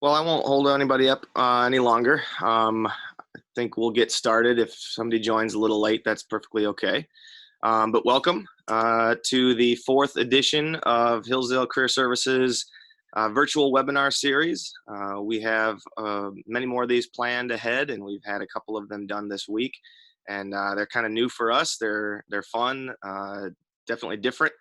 Well, I won't hold anybody up any longer. I think we'll get started. If somebody joins a little late, that's perfectly okay. But welcome to the fourth edition of Hillsdale Career Services virtual webinar series. We have many more of these planned ahead, and we've had a couple of them done this week. And they're kind of new for us. They're fun, definitely different.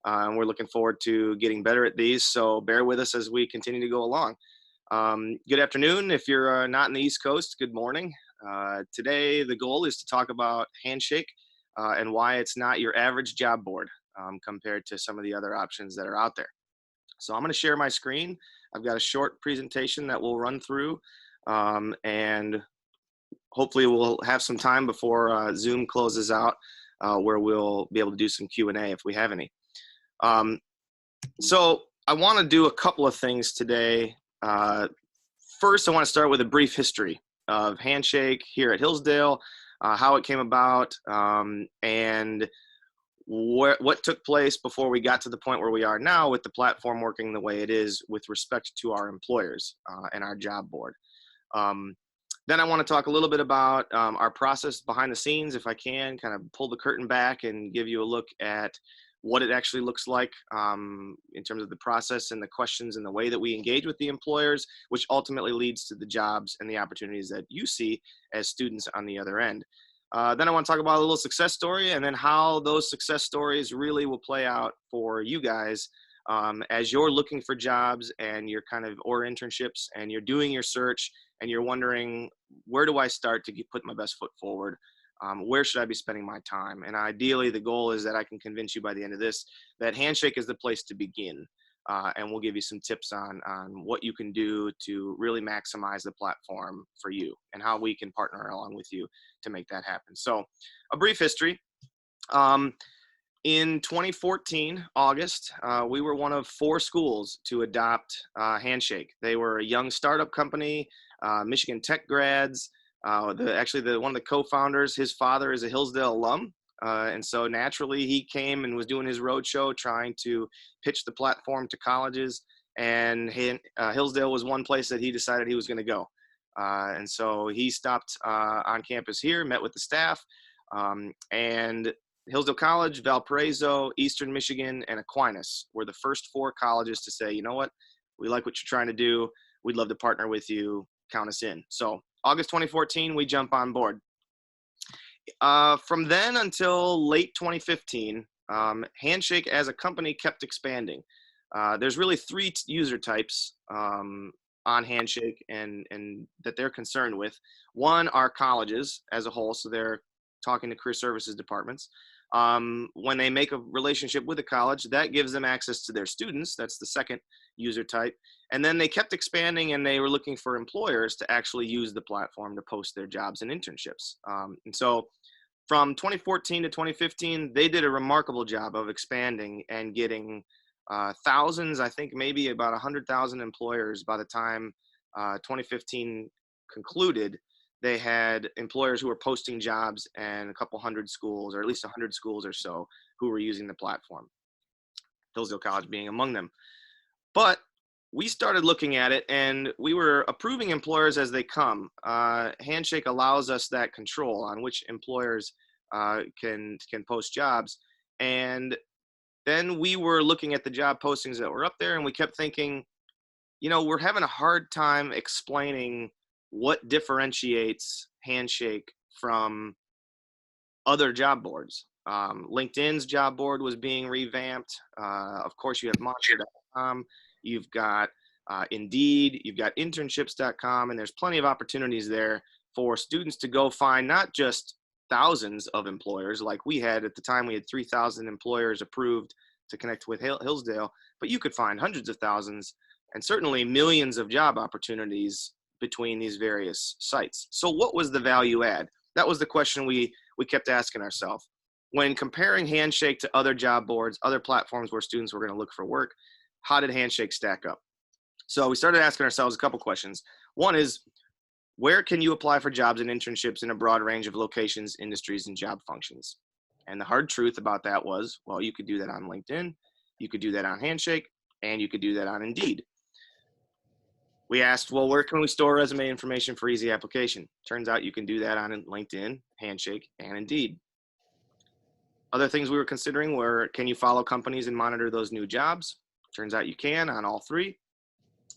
And we're looking forward to getting better at these. So bear with us as we continue to go along. Good afternoon. If you're not in the East Coast, good morning. Today, the goal is to talk about Handshake and why it's not your average job board compared to some of the other options that are out there. So I'm going to share my screen. I've got a short presentation that we'll run through, and hopefully we'll have some time before Zoom closes out where we'll be able to do some Q&A if we have any. So I want to do a couple of things today. First, I want to start with a brief history of Handshake here at Hillsdale, how it came about, and what took place before we got to the point where we are now with the platform working the way it is with respect to our employers and our job board. Then I want to talk a little bit about our process behind the scenes, if I can, kind of pull the curtain back and give you a look at what it actually looks like in terms of the process and the questions and the way that we engage with the employers, which ultimately leads to the jobs and the opportunities that you see as students on the other end. Then I want to talk about a little success story and then how those success stories really will play out for you guys as you're looking for jobs and you're or internships and you're doing your search and you're wondering, where do I start to put my best foot forward? Where should I be spending my time? And ideally, the goal is that I can convince you by the end of this that Handshake is the place to begin. And we'll give you some tips on what you can do to really maximize the platform for you and how we can partner along with you to make that happen. So a brief history. In 2014, August, we were one of 4 schools to adopt Handshake. They were a young startup company, Michigan Tech grads. One of the co-founders, his father is a Hillsdale alum. And so naturally he came and was doing his roadshow trying to pitch the platform to colleges. And Hillsdale was one place that he decided he was going to go. And so he stopped on campus here, met with the staff, and Hillsdale College, Valparaiso, Eastern Michigan, and Aquinas were the first 4 colleges to say, you know what, we like what you're trying to do. We'd love to partner with you. Count us in. So August 2014, we jump on board. From then until late 2015, Handshake as a company kept expanding. There's really 3 user types on Handshake and that they're concerned with. One are colleges as a whole, so they're talking to career services departments. When they make a relationship with a college, that gives them access to their students. That's the second user type. And then they kept expanding and they were looking for employers to actually use the platform to post their jobs and internships. And so from 2014 to 2015, they did a remarkable job of expanding and getting thousands, I think maybe about 100,000 employers by the time 2015 concluded. They had employers who were posting jobs and a couple hundred schools, or at least 100 schools or so, who were using the platform, Hillsdale College being among them. But we started looking at it and we were approving employers as they come. Handshake allows us that control on which employers can post jobs. And then we were looking at the job postings that were up there and we kept thinking, you know, we're having a hard time explaining what differentiates Handshake from other job boards. LinkedIn's job board was being revamped. Of course, you have Monster.com. You've got Indeed, you've got internships.com, and there's plenty of opportunities there for students to go find not just thousands of employers like we had at the time. We had 3,000 employers approved to connect with Hillsdale, but you could find hundreds of thousands and certainly millions of job opportunities between these various sites. So what was the value add? That was the question we kept asking ourselves. When comparing Handshake to other job boards, other platforms where students were going to look for work, how did Handshake stack up? So we started asking ourselves a couple questions. One is, where can you apply for jobs and internships in a broad range of locations, industries, and job functions? And the hard truth about that was, well, you could do that on LinkedIn, you could do that on Handshake, and you could do that on Indeed. We asked, well, where can we store resume information for easy application? Turns out you can do that on LinkedIn, Handshake, and Indeed. Other things we were considering were, can you follow companies and monitor those new jobs? Turns out you can on all three.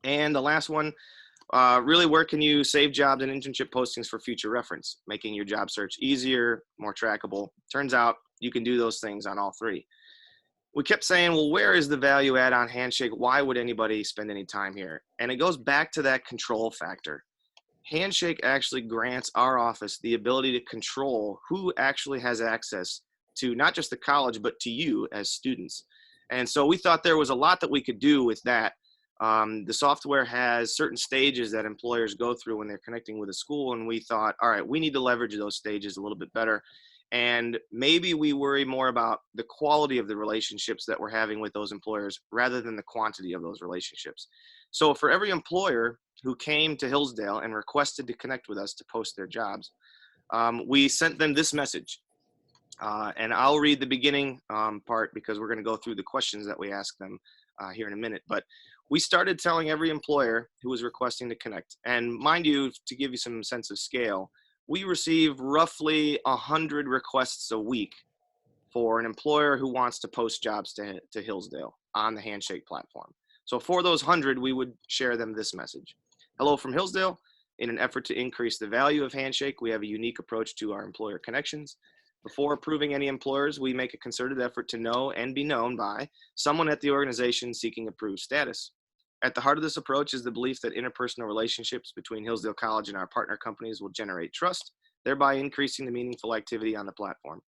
And the last one, really, where can you save jobs and internship postings for future reference, making your job search easier, more trackable? Turns out you can do those things on all three. We kept saying, well, where is the value add on Handshake? Why would anybody spend any time here? And it goes back to that control factor. Handshake actually grants our office the ability to control who actually has access to not just the college, but to you as students. And so we thought there was a lot that we could do with that. The software has certain stages that employers go through when they're connecting with a school. And we thought, all right, we need to leverage those stages a little bit better. And maybe we worry more about the quality of the relationships that we're having with those employers rather than the quantity of those relationships. So for every employer who came to Hillsdale and requested to connect with us to post their jobs, we sent them this message. And I'll read the beginning part because we're going to go through the questions that we asked them here in a minute. But we started telling every employer who was requesting to connect. And mind you, to give you some sense of scale, we receive roughly 100 requests a week for an employer who wants to post jobs to Hillsdale on the Handshake platform. So for those 100, we would share them this message. Hello from Hillsdale. In an effort to increase the value of Handshake, we have a unique approach to our employer connections. Before approving any employers, we make a concerted effort to know and be known by someone at the organization seeking approved status. At the heart of this approach is the belief that interpersonal relationships between Hillsdale College and our partner companies will generate trust, thereby increasing the meaningful activity on the platform.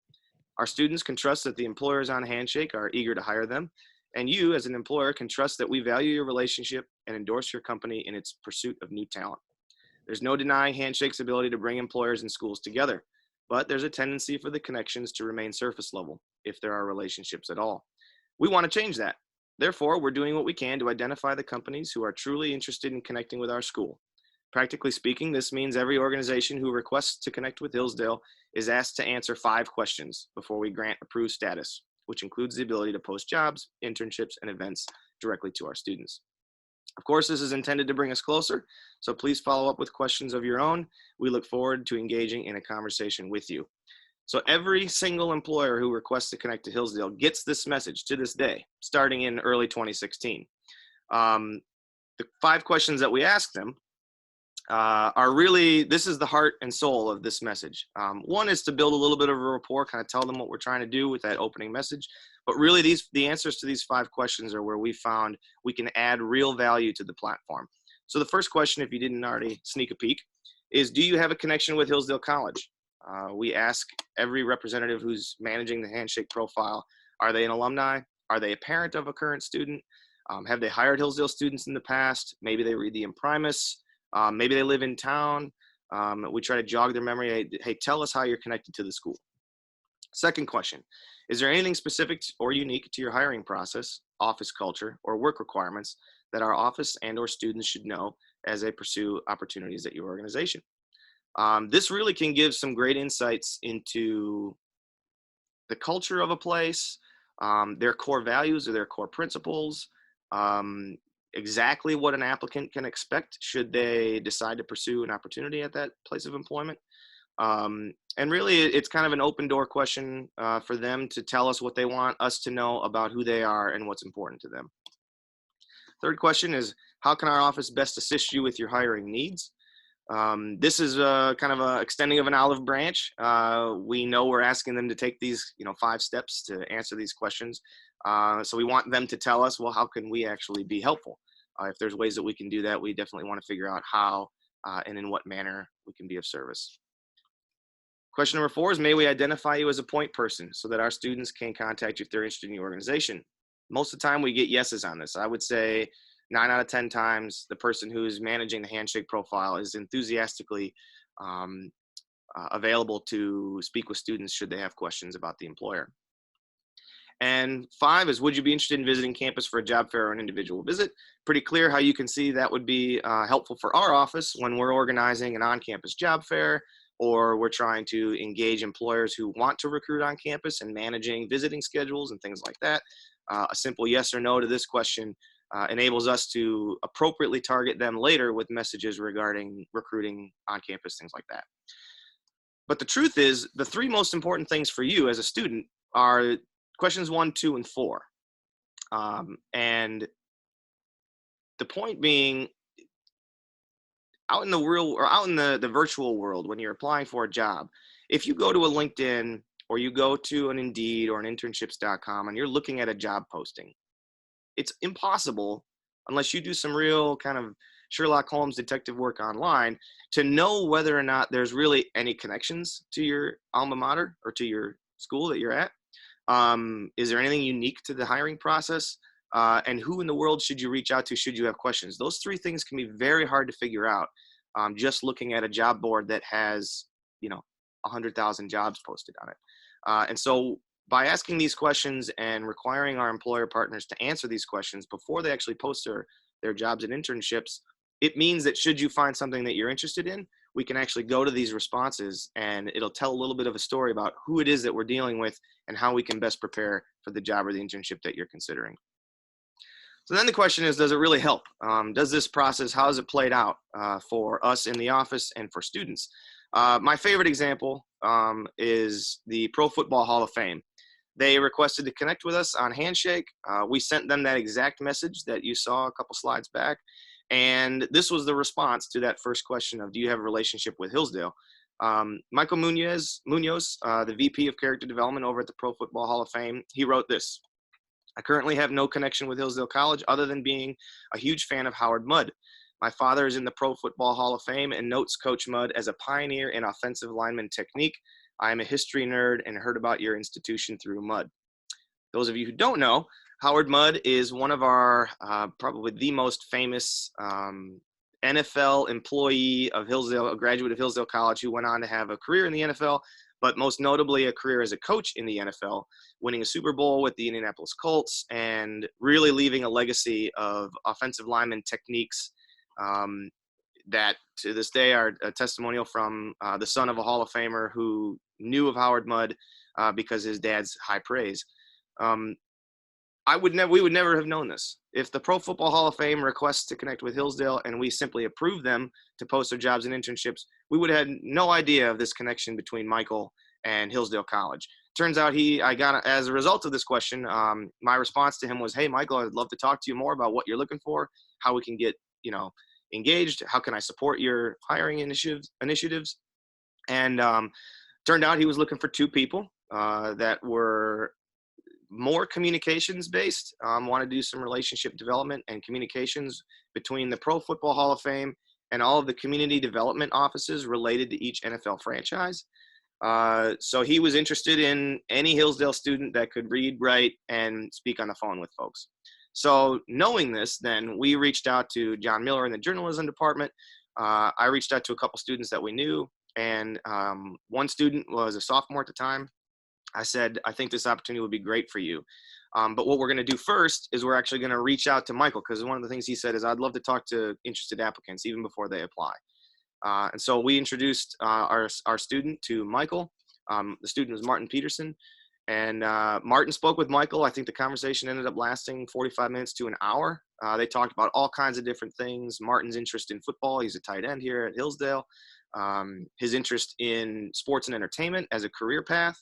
Our students can trust that the employers on Handshake are eager to hire them, and you as an employer can trust that we value your relationship and endorse your company in its pursuit of new talent. There's no denying Handshake's ability to bring employers and schools together, but there's a tendency for the connections to remain surface level, if there are relationships at all. We want to change that. Therefore, we're doing what we can to identify the companies who are truly interested in connecting with our school. Practically speaking, this means every organization who requests to connect with Hillsdale is asked to answer 5 questions before we grant approved status, which includes the ability to post jobs, internships, and events directly to our students. Of course, this is intended to bring us closer, so please follow up with questions of your own. We look forward to engaging in a conversation with you. So every single employer who requests to connect to Hillsdale gets this message to this day, starting in early 2016. The 5 questions that we ask them are really, this is the heart and soul of this message. One is to build a little bit of a rapport, kind of tell them what we're trying to do with that opening message. But really, the answers to these 5 questions are where we found we can add real value to the platform. So the first question, if you didn't already sneak a peek, is do you have a connection with Hillsdale College? We ask every representative who's managing the Handshake profile, are they an alumni? Are they a parent of a current student? Have they hired Hillsdale students in the past? Maybe they read the imprimis. Maybe they live in town. We try to jog their memory. Hey, tell us how you're connected to the school. Second question, is there anything specific or unique to your hiring process, office culture, or work requirements that our office and or students should know as they pursue opportunities at your organization? This really can give some great insights into the culture of a place, their core values or their core principles, exactly what an applicant can expect should they decide to pursue an opportunity at that place of employment. And really, it's kind of an open door question for them to tell us what they want us to know about who they are and what's important to them. Third question is, how can our office best assist you with your hiring needs? This is kind of a extending of an olive branch. We know we're asking them to take these, 5 steps to answer these questions. So we want them to tell us, well, how can we actually be helpful? If there's ways that we can do that, we definitely want to figure out how and in what manner we can be of service. Question number 4 is, may we identify you as a point person so that our students can contact you if they're interested in your organization? Most of the time we get yeses on this. I would say 9 out of 10 times the person who's managing the Handshake profile is enthusiastically available to speak with students should they have questions about the employer. And 5 is, would you be interested in visiting campus for a job fair or an individual visit? Pretty clear how you can see that would be helpful for our office when we're organizing an on-campus job fair, or we're trying to engage employers who want to recruit on campus and managing visiting schedules and things like that. A simple yes or no to this question enables us to appropriately target them later with messages regarding recruiting on campus, things like that. But the truth is, the three most important things for you as a student are questions 1, 2, and 4. And the point being, out in the real or out in the virtual world, when you're applying for a job, if you go to a LinkedIn or you go to an Indeed or an internships.com and you're looking at a job posting, it's impossible, unless you do some real kind of Sherlock Holmes detective work online, to know whether or not there's really any connections to your alma mater or to your school that you're at. Is there anything unique to the hiring process? And who in the world should you reach out to should you have questions? Those three things can be very hard to figure out just looking at a job board that has, 100,000 jobs posted on it. And so by asking these questions and requiring our employer partners to answer these questions before they actually post their jobs and internships, it means that should you find something that you're interested in, we can actually go to these responses and it'll tell a little bit of a story about who it is that we're dealing with and how we can best prepare for the job or the internship that you're considering. So then the question is, does it really help? Does this process, how has it played out for us in the office and for students? My favorite example is the Pro Football Hall of Fame. They requested to connect with us on Handshake. We sent them that exact message that you saw a couple slides back. And this was the response to that first question of, do you have a relationship with Hillsdale? Michael Munoz, the VP of Character Development over at the Pro Football Hall of Fame, he wrote this: I currently have no connection with Hillsdale College other than being a huge fan of Howard Mudd. My father is in the Pro Football Hall of Fame and notes Coach Mudd as a pioneer in offensive lineman technique. I am a history nerd and heard about your institution through Mudd. Those of you who don't know, Howard Mudd is one of our probably the most famous NFL employee of Hillsdale, a graduate of Hillsdale College who went on to have a career in the NFL, but most notably a career as a coach in the NFL, winning a Super Bowl with the Indianapolis Colts and really leaving a legacy of offensive lineman techniques that to this day are a testimonial from the son of a Hall of Famer who knew of Howard Mudd because his dad's high praise. We would never have known this. If the Pro Football Hall of Fame requests to connect with Hillsdale and we simply approve them to post their jobs and internships, we would have had no idea of this connection between Michael and Hillsdale College. Turns out as a result of this question, my response to him was, hey, Michael, I'd love to talk to you more about what you're looking for, how we can get, engaged, how can I support your hiring initiatives. And turned out he was looking for two people that were more communications based, want to do some relationship development and communications between the Pro Football Hall of Fame and all of the community development offices related to each NFL franchise. So he was interested in any Hillsdale student that could read, write, and speak on the phone with folks. So knowing this, then we reached out to John Miller in the journalism department. I reached out to a couple students that we knew, and one student was a sophomore at the time. I said, I think this opportunity would be great for you. But what we're going to do first is we're actually going to reach out to Michael, because one of the things he said is, I'd love to talk to interested applicants even before they apply. And so we introduced our student to Michael. The student was Martin Peterson. And Martin spoke with Michael. I think the conversation ended up lasting 45 minutes to an hour. They talked about all kinds of different things. Martin's interest in football. He's a tight end here at Hillsdale. His interest in sports and entertainment as a career path,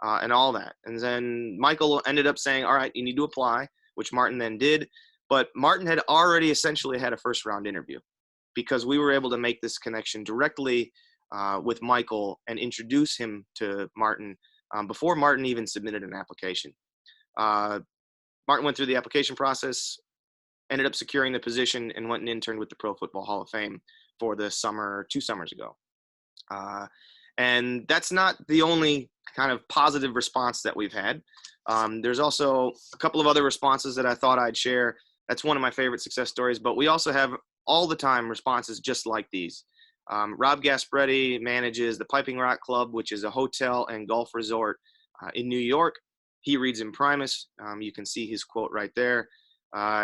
and all that. And then Michael ended up saying, all right, you need to apply, which Martin then did. But Martin had already essentially had a first round interview because we were able to make this connection directly with Michael and introduce him to Martin before Martin even submitted an application. Martin went through the application process, ended up securing the position, and went and interned with the Pro Football Hall of Fame for the summer, 2 summers ago. And that's not the only kind of positive response that we've had. There's also a couple of other responses that I thought I'd share. That's one of my favorite success stories, but we also have all the time responses just like these. Rob Gaspretti manages the Piping Rock Club, which is a hotel and golf resort in New York. He reads in Primus. You can see his quote right there.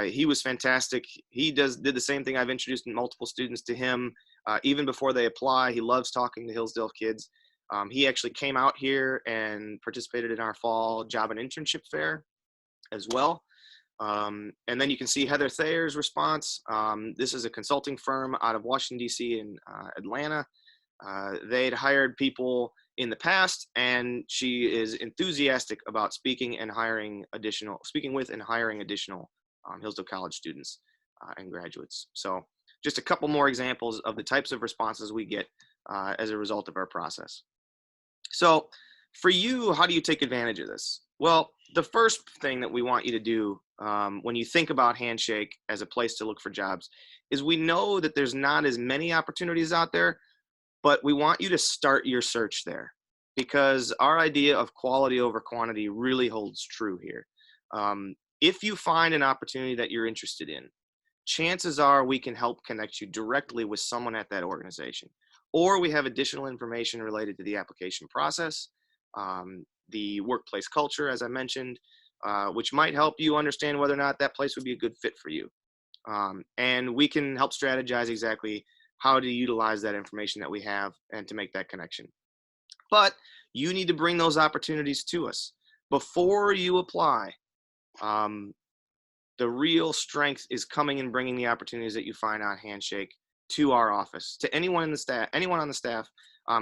He was fantastic. He did the same thing. I've introduced multiple students to him even before they apply. He loves talking to Hillsdale kids. He actually came out here and participated in our fall job and internship fair as well. And then you can see Heather Thayer's response. This is a consulting firm out of Washington, D.C. and Atlanta. They'd hired people in the past, and she is enthusiastic about speaking with and hiring additional Hillsdale College students and graduates. So just a couple more examples of the types of responses we get as a result of our process. So for you, how do you take advantage of this? Well, the first thing that we want you to do when you think about Handshake as a place to look for jobs is we know that there's not as many opportunities out there, but we want you to start your search there because our idea of quality over quantity really holds true here. If you find an opportunity that you're interested in, chances are we can help connect you directly with someone at that organization. Or we have additional information related to the application process, the workplace culture, as I mentioned, which might help you understand whether or not that place would be a good fit for you. And we can help strategize exactly how to utilize that information that we have and to make that connection. But you need to bring those opportunities to us. Before you apply, the real strength is coming and bringing the opportunities that you find on Handshake to our office, to anyone on the staff,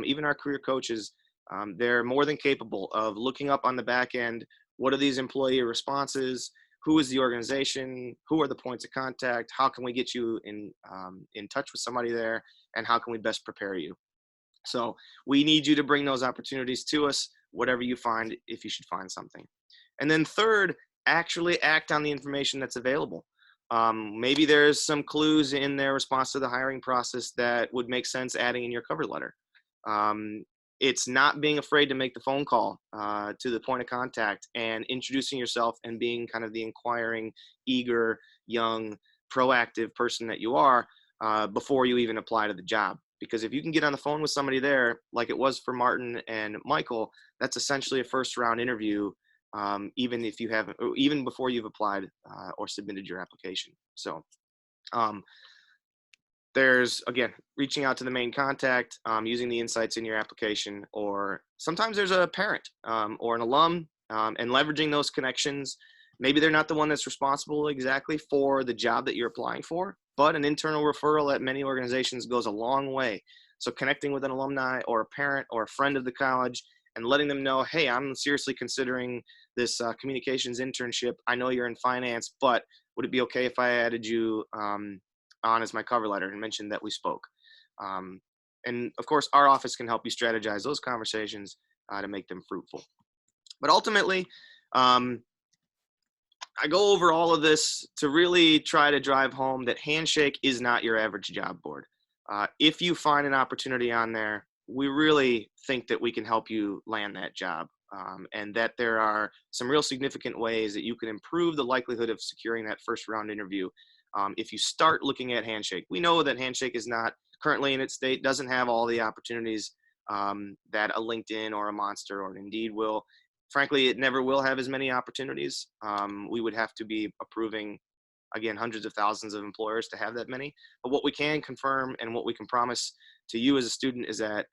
even our career coaches. They're more than capable of looking up on the back end. What are these employee responses? Who is the organization? Who are the points of contact? How can we get you in touch with somebody there? And how can we best prepare you? So we need you to bring those opportunities to us, whatever you find, if you should find something. And then third, actually act on the information that's available. Maybe there's some clues in their response to the hiring process that would make sense adding in your cover letter. It's not being afraid to make the phone call to the point of contact and introducing yourself and being kind of the inquiring, eager, young, proactive person that you are before you even apply to the job. Because if you can get on the phone with somebody there, like it was for Martin and Michael, that's essentially a first round interview, even if you haven't, or even before you've applied or submitted your application. So there's, again, reaching out to the main contact, using the insights in your application, or sometimes there's a parent or an alum, and leveraging those connections. Maybe they're not the one that's responsible exactly for the job that you're applying for, but an internal referral at many organizations goes a long way. So connecting with an alumni or a parent or a friend of the college and letting them know, hey, I'm seriously considering this communications internship. I know you're in finance, but would it be okay if I added you on as my cover letter and mentioned that we spoke? And of course, our office can help you strategize those conversations to make them fruitful. But ultimately, I go over all of this to really try to drive home that Handshake is not your average job board. If you find an opportunity on there, we really think that we can help you land that job, and that there are some real significant ways that you can improve the likelihood of securing that first round interview if you start looking at Handshake. We know that Handshake is not currently in its state, doesn't have all the opportunities that a LinkedIn or a Monster or an Indeed will. Frankly, it never will have as many opportunities. We would have to be approving, again, hundreds of thousands of employers to have that many. But what we can confirm and what we can promise to you as a student is that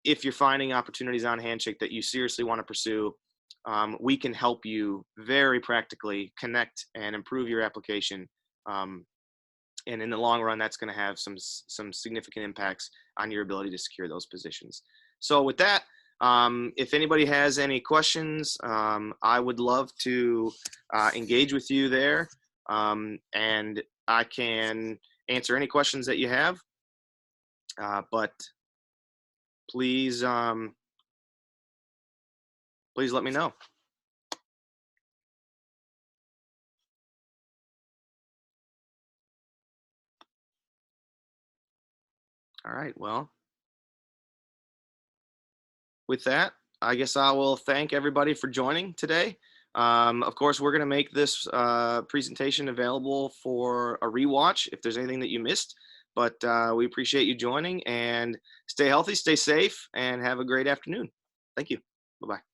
if you're finding opportunities on Handshake that you seriously want to pursue, we can help you very practically connect and improve your application. And in the long run, that's going to have some significant impacts on your ability to secure those positions. So with that, if anybody has any questions, I would love to engage with you there, and I can answer any questions that you have. But please, please let me know. All right. Well, with that, I guess I will thank everybody for joining today. Of course, we're going to make this presentation available for a rewatch if there's anything that you missed. But we appreciate you joining, and stay healthy, stay safe, and have a great afternoon. Thank you. Bye-bye.